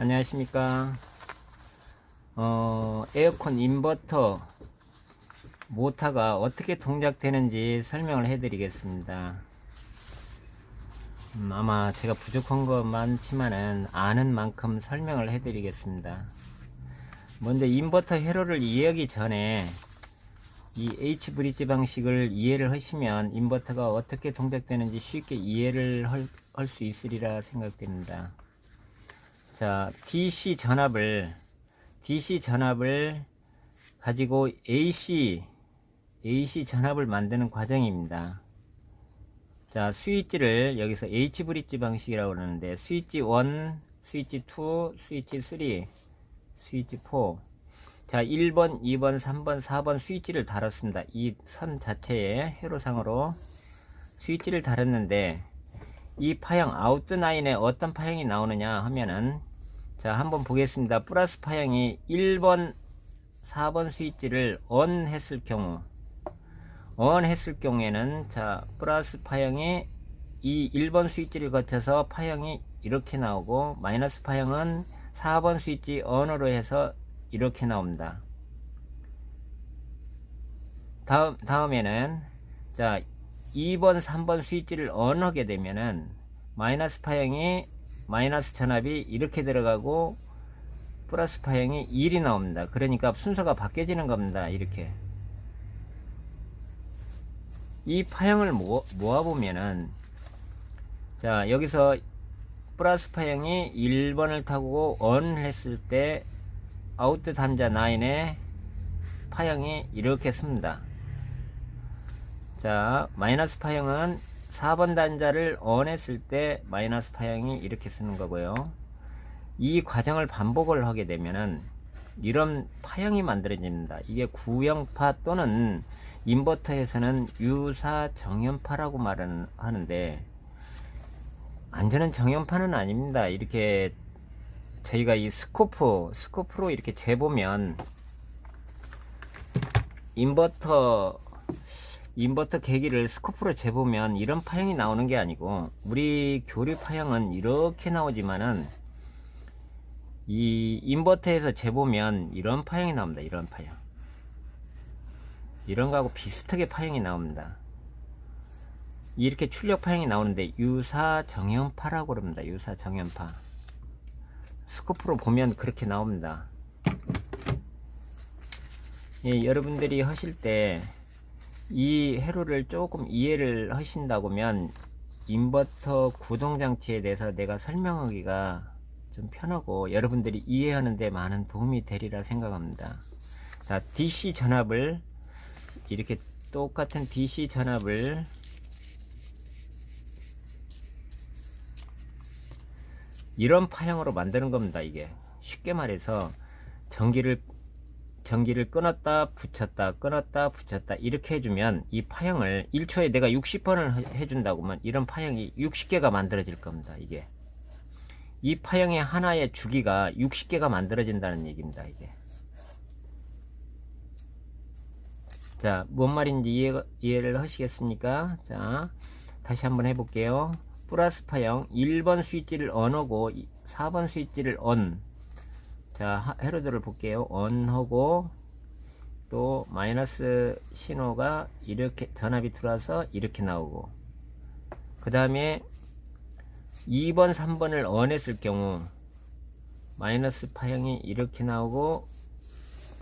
안녕하십니까. 에어컨 인버터 모터가 어떻게 동작되는지 설명을 해 드리겠습니다. 아마 제가 부족한 것 많지만은 아는 만큼 설명을 해 드리겠습니다. 먼저 인버터 회로를 이해하기 전에 이 H 브릿지 방식을 이해를 하시면 인버터가 어떻게 동작되는지 쉽게 이해를 할 수 있으리라 생각됩니다. 자, DC 전압을 가지고 AC 전압을 만드는 과정입니다. 자, 스위치를 여기서 H 브릿지 방식이라고 그러는데 스위치 1, 스위치 2, 스위치 3, 스위치 4. 자, 1번, 2번, 3번, 4번 스위치를 달았습니다. 이 선 자체에 회로상으로 스위치를 달았는데 이 파형 아웃라인에 어떤 파형이 나오느냐 하면은, 자, 한번 보겠습니다. 플러스 파형이 1번, 4번 스위치를 ON 했을 경우에는, 자, 플러스 파형이 이 1번 스위치를 거쳐서 파형이 이렇게 나오고, 마이너스 파형은 4번 스위치 ON으로 해서 이렇게 나옵니다. 다음에는, 자, 2번, 3번 스위치를 ON 하게 되면은, 마이너스 파형이 마이너스 전압이 이렇게 들어가고 플러스 파형이 1이 나옵니다. 그러니까 순서가 바뀌어지는 겁니다. 이렇게 이 파형을 모아보면은, 자, 여기서 플러스 파형이 1번을 타고 ON 했을 때 아웃 단자 9에 파형이 이렇게 씁니다. 자, 마이너스 파형은 4번 단자를 ON 했을 때 마이너스 파형이 이렇게 쓰는 거고요. 이 과정을 반복을 하게 되면은 이런 파형이 만들어집니다. 이게 구형파 또는 인버터에서는 유사 정연파라고 말은 하는데, 완전한 정연파는 아닙니다. 이렇게 저희가 이 스코프로 이렇게 재보면 인버터 계기를 스코프로 재보면 이런 파형이 나오는 게 아니고, 우리 교류 파형은 이렇게 나오지만은 이 인버터에서 재보면 이런 파형이 나옵니다. 이런 파형, 이런 거하고 비슷하게 파형이 나옵니다. 이렇게 출력 파형이 나오는데 유사 정연파라고 그럽니다. 유사 정연파. 스코프로 보면 그렇게 나옵니다. 예, 여러분들이 하실 때 이 회로를 조금 이해를 하신다고면 인버터 구동장치에 대해서 내가 설명하기가 좀 편하고 여러분들이 이해하는 데 많은 도움이 되리라 생각합니다. 자, DC 전압을 이렇게 똑같은 DC 전압을 이런 파형으로 만드는 겁니다. 이게 쉽게 말해서 전기를 끊었다 붙였다 이렇게 해주면 이 파형을 1초에 내가 60번을 해준다고면 이런 파형이 60개가 만들어질 겁니다. 이게 이 파형의 하나의 주기가 60개가 만들어진다는 얘기입니다. 이게, 자, 뭔 말인지 이해를 하시겠습니까? 자, 다시 한번 해볼게요. 플러스 파형 1번 스위치를 ON하고 4번 스위치를 ON. 자, 회로들을 볼게요. ON하고 또 마이너스 신호가 이렇게 전압이 들어와서 이렇게 나오고, 그 다음에 2번 3번을 ON 했을 경우 마이너스 파형이 이렇게 나오고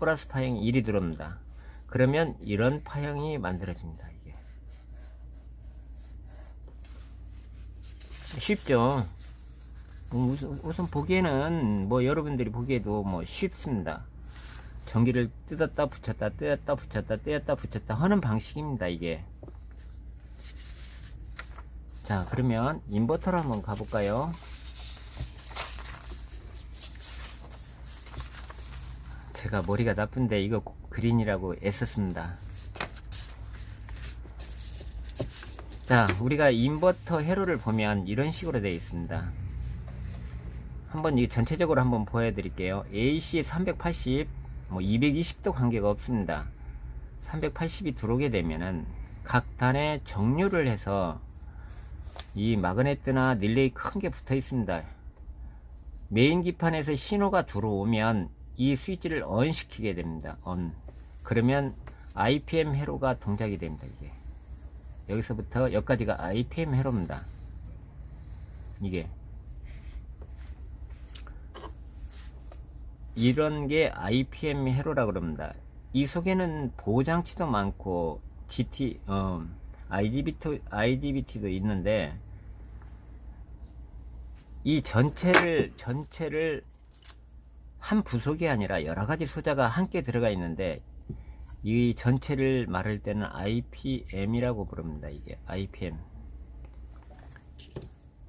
플러스 파형이 1이 들어옵니다. 그러면 이런 파형이 만들어집니다. 이게 쉽죠? 우선 보기에는 뭐 여러분들이 보기에도 뭐 쉽습니다. 전기를 뜯었다 붙였다 하는 방식입니다. 이게. 자, 그러면 인버터로 한번 가볼까요? 제가 머리가 나쁜데 이거 그린이라고 애썼습니다. 자, 우리가 인버터 회로를 보면 이런 식으로 되어 있습니다. 한번 이 전체적으로 한번 보여드릴게요. AC 380, 뭐 220도 관계가 없습니다. 380이 들어오게 되면은 각 단에 정류를 해서 이 마그네트나 릴레이 큰 게 붙어 있습니다. 메인 기판에서 신호가 들어오면 이 스위치를 ON 시키게 됩니다. ON. 그러면 IPM 회로가 동작이 됩니다. 이게 여기서부터 여기까지가 IPM 회로입니다. 이게 이런 게 IPM 회로라고 그럽니다. 이 속에는 보호장치도 많고 IGBT도 있는데 이 전체를 한 부속이 아니라 여러 가지 소자가 함께 들어가 있는데 이 전체를 말할 때는 IPM이라고 부릅니다. 이게 IPM.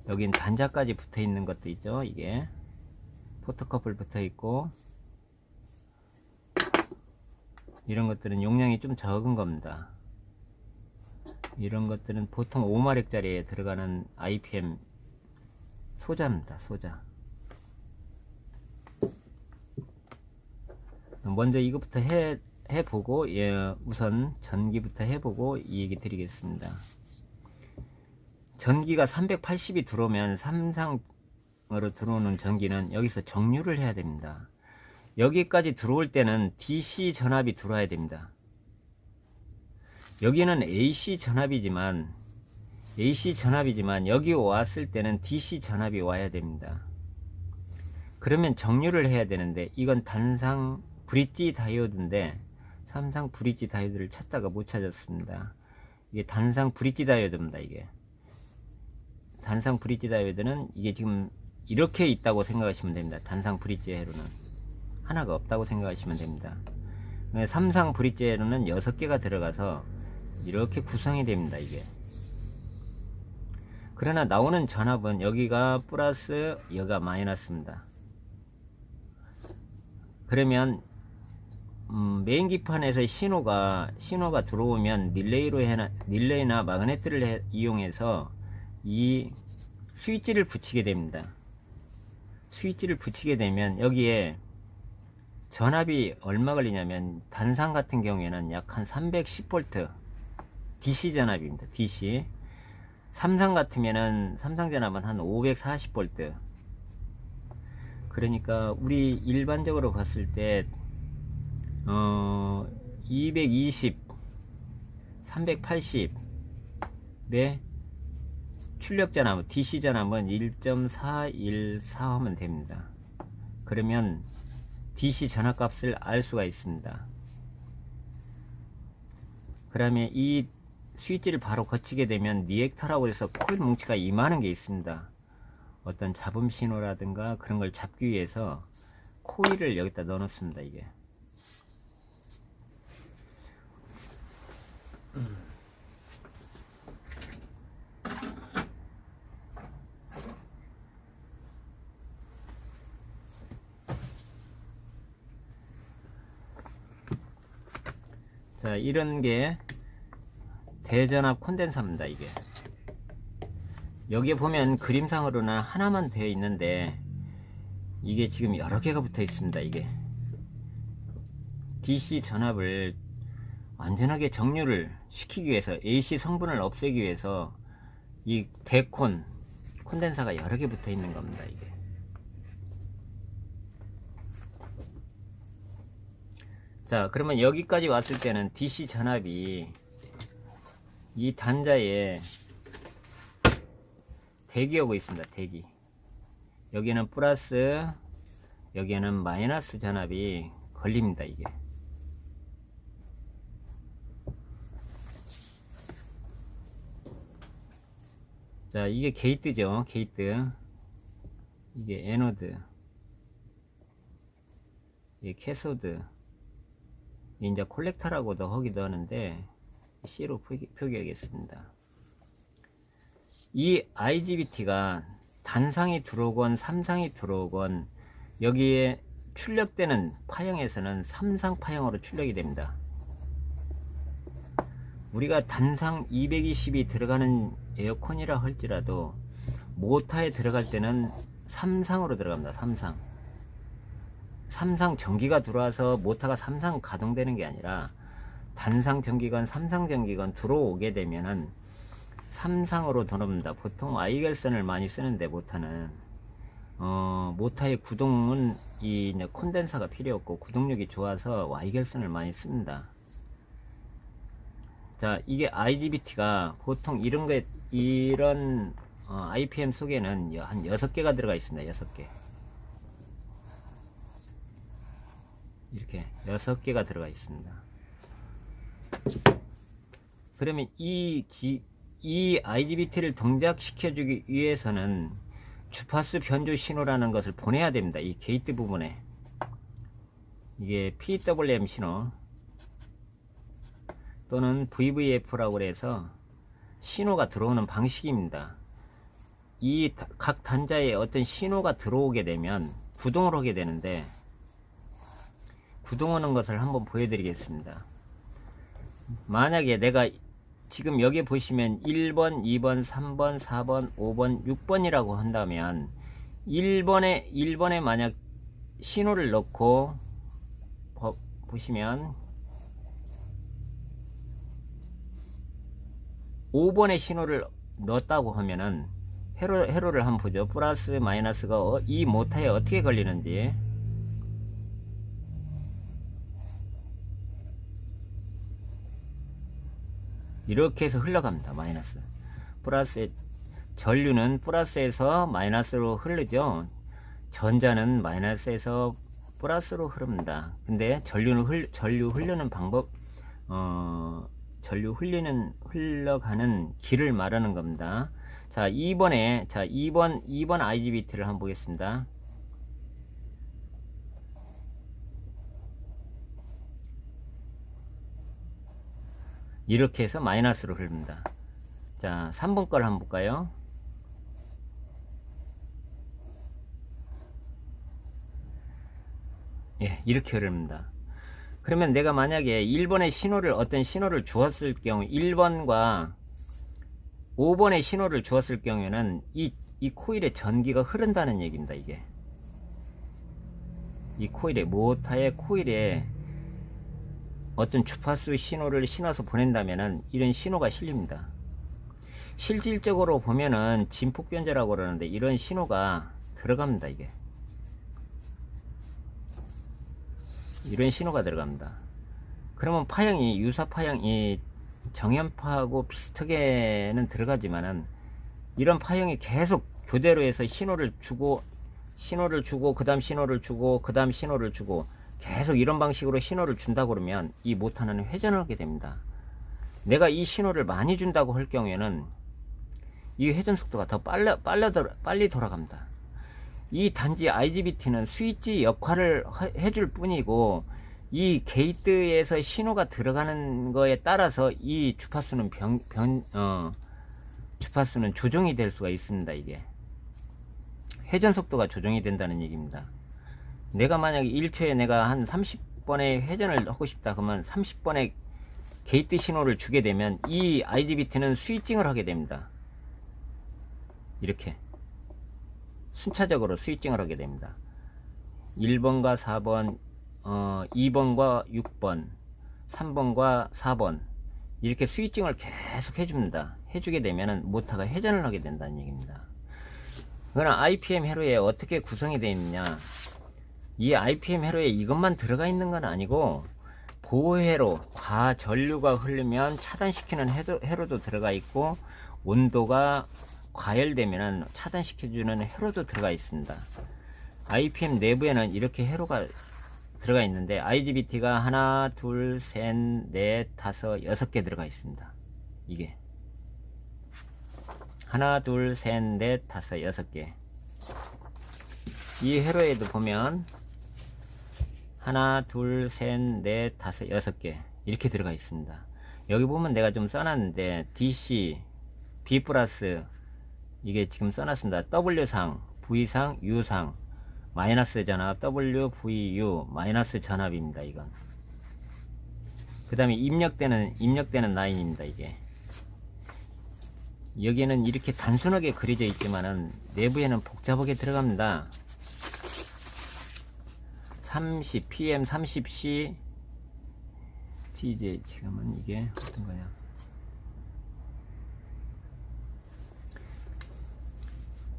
여긴 단자까지 붙어 있는 것도 있죠. 이게 포토커플 붙어 있고 이런 것들은 용량이 좀 적은 겁니다. 이런 것들은 보통 5마력짜리에 들어가는 IPM 소자입니다. 소자. 먼저 이것부터 해보고 우선 전기부터 해보고 이 얘기 드리겠습니다. 전기가 380이 들어오면 삼상으로 들어오는 전기는 여기서 정류를 해야 됩니다. 여기까지 들어올 때는 DC 전압이 들어와야 됩니다. 여기는 AC 전압이지만 여기 왔을 때는 DC 전압이 와야 됩니다. 그러면 정류를 해야 되는데 이건 단상 브릿지 다이오드인데 삼상 브릿지 다이오드를 찾다가 못 찾았습니다. 이게 단상 브릿지 다이오드입니다. 이게 단상 브릿지 다이오드는 이게 지금 이렇게 있다고 생각하시면 됩니다. 단상 브릿지 회로는 하나가 없다고 생각하시면 됩니다. 삼상 브릿지 회로는 6개가 들어가서 이렇게 구성이 됩니다. 이게 그러나 나오는 전압은 여기가 플러스 여기가 마이너스입니다. 그러면 메인 기판에서 신호가 들어오면 릴레이나 마그네트를 이용해서 이 스위치를 붙이게 됩니다. 스위치를 붙이게 되면 여기에 전압이 얼마 걸리냐면 단상 같은 경우에는 약 한 310V DC 전압입니다. DC. 삼상 같으면은 삼상 전압은 한 540V. 그러니까 우리 일반적으로 봤을 때 220, 380 네 출력 전압, DC 전압은 1.414 하면 됩니다. 그러면 DC 전압 값을 알 수가 있습니다. 그러면 이 스위치를 바로 거치게 되면 리액터라고 해서 코일 뭉치가 이만한 게 있습니다. 어떤 잡음 신호라든가 그런 걸 잡기 위해서 코일을 여기다 넣어 놓습니다. 이게 자, 이런 게 대전압 콘덴서입니다. 이게 여기에 보면 그림상으로는 하나만 되어 있는데 이게 지금 여러 개가 붙어 있습니다. 이게 DC 전압을 완전하게 정류를 시키기 위해서 AC 성분을 없애기 위해서 이 콘덴서가 여러 개 붙어 있는 겁니다. 이게 자, 그러면 여기까지 왔을 때는 DC 전압이 이 단자에 대기하고 있습니다. 대기. 여기는 플러스, 여기에는 마이너스 전압이 걸립니다. 이게 자, 이게 게이트죠. 게이트. 이게 에노드, 이게 캐소드, 이제 콜렉터라고도 하기도 하는데 C로 표기하겠습니다. 이 IGBT가 단상이 들어오건 삼상이 들어오건 여기에 출력되는 파형에서는 삼상 파형으로 출력이 됩니다. 우리가 단상 220이 들어가는 에어컨이라 할지라도 모터에 들어갈 때는 삼상으로 들어갑니다. 삼상 전기가 들어와서 모터가 삼상 가동되는 게 아니라 단상 전기건 삼상 전기건 들어오게 되면은 삼상으로 들어옵니다. 보통 I결선을 많이 쓰는데 모터는 모타의 구동은 이 콘덴서가 필요 없고 구동력이 좋아서 Y결선을 많이 씁니다. 자, 이게 IGBT가 보통 이런 IPM 속에는 한 6개가 들어가 있습니다. 6개. 이렇게 6개가 들어가 있습니다. 그러면 이 IGBT를 동작시켜주기 위해서는 주파수 변조 신호라는 것을 보내야 됩니다. 이 게이트 부분에. 이게 PWM 신호 또는 VVF라고 해서 신호가 들어오는 방식입니다. 이 각 단자에 어떤 신호가 들어오게 되면 구동을 하게 되는데, 구동하는 것을 한번 보여드리겠습니다. 만약에 내가 지금 여기 보시면 1번, 2번, 3번, 4번, 5번, 6번이라고 한다면 1번에 만약 신호를 넣고 보시면 5번에 신호를 넣었다고 하면은 회로를 한번 보죠. 플러스 마이너스가 이 모터에 어떻게 걸리는지. 이렇게 해서 흘러갑니다. 마이너스. 플러스, 전류는 플러스에서 마이너스로 흐르죠. 전자는 마이너스에서 플러스로 흐릅니다. 근데 전류 흐르는 방법, 전류 흘러가는 길을 말하는 겁니다. 자, 2번 IGBT를 한번 보겠습니다. 이렇게 해서 마이너스로 흐릅니다. 자, 3번 걸 한번 볼까요? 예, 이렇게 흐릅니다. 그러면 내가 만약에 1번에 어떤 신호를 주었을 경우, 1번과 5번에 신호를 주었을 경우에는 이 코일의 전기가 흐른다는 얘기입니다. 이게 이 코일의 모터의 코일에 어떤 주파수 신호를 신어서 보낸다면은 이런 신호가 실립니다. 실질적으로 보면은 진폭 변제라고 그러는데 이런 신호가 들어갑니다. 이게 이런 신호가 들어갑니다. 그러면 파형이 유사 파형이 정연파하고 비슷하게는 들어가지만은 이런 파형이 계속 교대로 해서 신호를 주고 그 다음 신호를 주고 그 다음 신호를 주고 계속 이런 방식으로 신호를 준다 그러면 이 모터는 회전을 하게 됩니다. 내가 이 신호를 많이 준다고 할 경우에는 이 회전 속도가 더 빨리 돌아갑니다. 이 단지 IGBT는 스위치 역할을 해줄 뿐이고 이 게이트에서 신호가 들어가는 거에 따라서 이 주파수는 주파수는 조정이 될 수가 있습니다. 이게 회전 속도가 조정이 된다는 얘기입니다. 내가 만약에 1초에 내가 한 30번의 회전을 하고 싶다 그러면 30번의 게이트 신호를 주게 되면 이 IGBT는 스위칭을 하게 됩니다. 이렇게 순차적으로 스위칭을 하게 됩니다. 1번과 4번, 2번과 6번, 3번과 4번 이렇게 스위칭을 계속 해줍니다. 해주게 되면 모터가 회전을 하게 된다는 얘기입니다. 그러나 IPM 회로에 어떻게 구성이 되어 있느냐, 이 IPM 회로에 이것만 들어가 있는 건 아니고 보호회로, 과전류가 흐르면 차단시키는 회로도 들어가 있고 온도가 과열되면 차단시켜주는 회로도 들어가 있습니다. IPM 내부에는 이렇게 회로가 들어가 있는데 IGBT가 하나, 둘, 셋, 넷, 다섯, 6개 들어가 있습니다. 이게 하나, 둘, 셋, 넷, 다섯, 6개. 이 회로에도 보면 하나, 둘, 셋, 넷, 다섯, 6개 이렇게 들어가 있습니다. 여기 보면 내가 좀 써놨는데 DC, B+, 이게 지금 써놨습니다. W상, V상, U상, 마이너스 전압, W, V, U, 마이너스 전압입니다. 이건. 그 다음에 입력되는 라인입니다. 이게. 여기에는 이렇게 단순하게 그려져 있지만은 내부에는 복잡하게 들어갑니다. 30, PM 30C, TJ, 지금은 이게 어떤 거냐.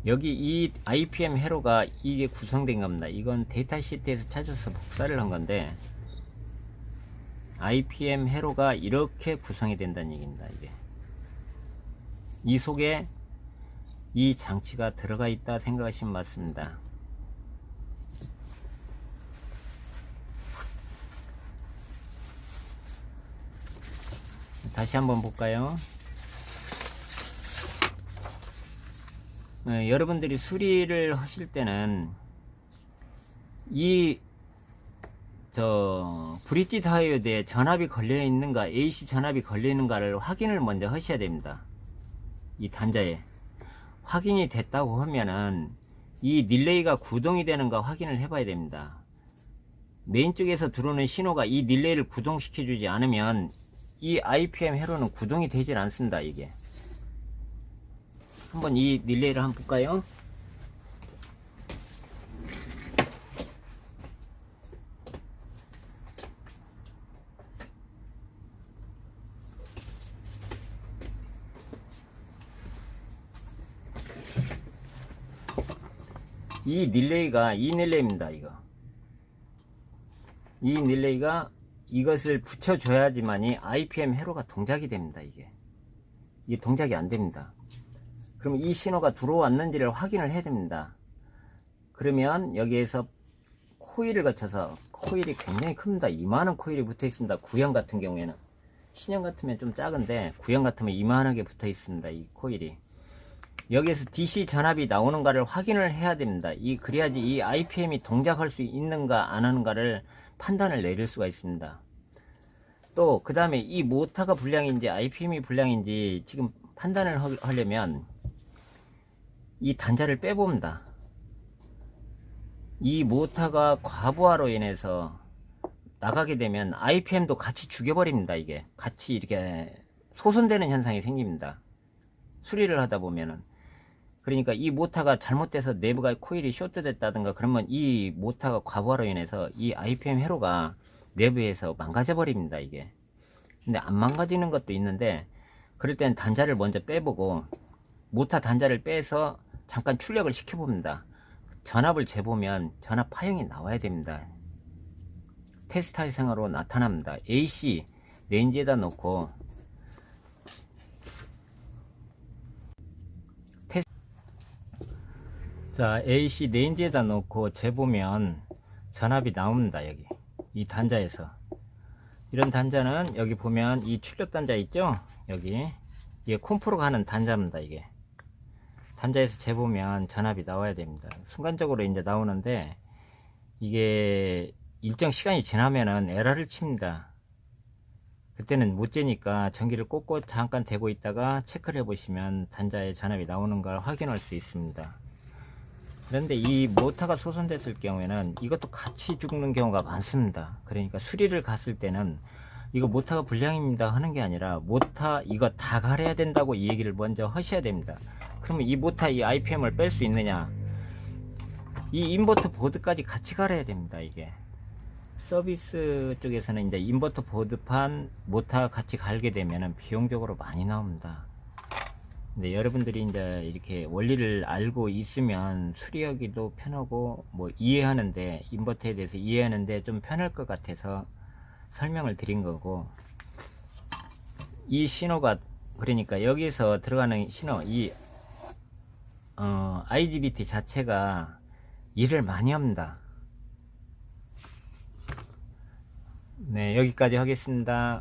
여기 이 IPM 회로가 이게 구성된 겁니다. 이건 데이터 시트에서 찾아서 복사를 한 건데 IPM 회로가 이렇게 구성이 된다는 얘기입니다. 이게 이 속에 이 장치가 들어가 있다 생각하시면 맞습니다. 다시 한번 볼까요? 여러분들이 수리를 하실 때는 이 브릿지 다이오드에 전압이 걸려 있는가, AC 전압이 걸려 있는가를 확인을 먼저 하셔야 됩니다. 이 단자에 확인이 됐다고 하면은 이 릴레이가 구동이 되는가 확인을 해봐야 됩니다. 메인 쪽에서 들어오는 신호가 이 릴레이를 구동시켜 주지 않으면 이 IPM 회로는 구동이 되질 않습니다. 이게 한번 이 릴레이를 한번 볼까요? 이 릴레이입니다. 이 릴레이가 이것을 붙여줘야지만이 IPM 회로가 동작이 됩니다. 이게 동작이 안 됩니다. 그럼 이 신호가 들어왔는지를 확인을 해야 됩니다. 그러면 여기에서 코일을 거쳐서, 코일이 굉장히 큽니다. 이만한 코일이 붙어 있습니다. 구형 같은 경우에는. 신형 같으면 좀 작은데 구형 같으면 이만하게 붙어 있습니다. 이 코일이. 여기에서 DC 전압이 나오는가를 확인을 해야 됩니다. 그래야지 이 IPM이 동작할 수 있는가 안 하는가를 판단을 내릴 수가 있습니다. 또 그 다음에 이 모터가 불량인지 IPM이 불량인지 지금 판단을 하려면 이 단자를 빼봅니다. 이 모터가 과부하로 인해서 나가게 되면 IPM도 같이 죽여버립니다. 이게 같이 이렇게 소손되는 현상이 생깁니다. 수리를 하다 보면은. 그러니까 이 모터가 잘못돼서 내부가 코일이 쇼트됐다든가 그러면 이 모터가 과부하로 인해서 이 IPM 회로가 내부에서 망가져 버립니다. 이게. 근데 안 망가지는 것도 있는데 그럴 때는 단자를 먼저 빼보고 모터 단자를 빼서 잠깐 출력을 시켜봅니다. 전압을 재보면 전압 파형이 나와야 됩니다. 테스트 현상으로 나타납니다. AC 레인지에다 놓고 자, AC 레인지에다 놓고 재보면 전압이 나옵니다. 여기 이 단자에서. 이런 단자는 여기 보면 이 출력 단자 있죠? 이게 콤프로가 하는 단자입니다. 이게 단자에서 재보면 전압이 나와야 됩니다. 순간적으로 이제 나오는데 이게 일정 시간이 지나면은 에러를 칩니다. 그때는 못 재니까 전기를 꽂고 잠깐 대고 있다가 체크를 해보시면 단자에 전압이 나오는 걸 확인할 수 있습니다. 그런데 이 모터가 소손됐을 경우에는 이것도 같이 죽는 경우가 많습니다. 그러니까 수리를 갔을 때는 이거 모터가 불량입니다 하는 게 아니라 모터 이거 다 갈아야 된다고 이 얘기를 먼저 하셔야 됩니다. 그러면 이 모터 이 IPM을 뺄 수 있느냐, 이 인버터 보드까지 같이 갈아야 됩니다. 이게 서비스 쪽에서는 이제 인버터 보드판 모터 같이 갈게 되면 비용적으로 많이 나옵니다. 근데 여러분들이 이제 이렇게 원리를 알고 있으면 수리하기도 편하고 뭐 이해하는데, 인버터에 대해서 이해하는데 좀 편할 것 같아서 설명을 드린 거고, 이 신호가 그러니까 여기서 들어가는 신호, 이 IGBT 자체가 일을 많이 합니다. 네, 여기까지 하겠습니다.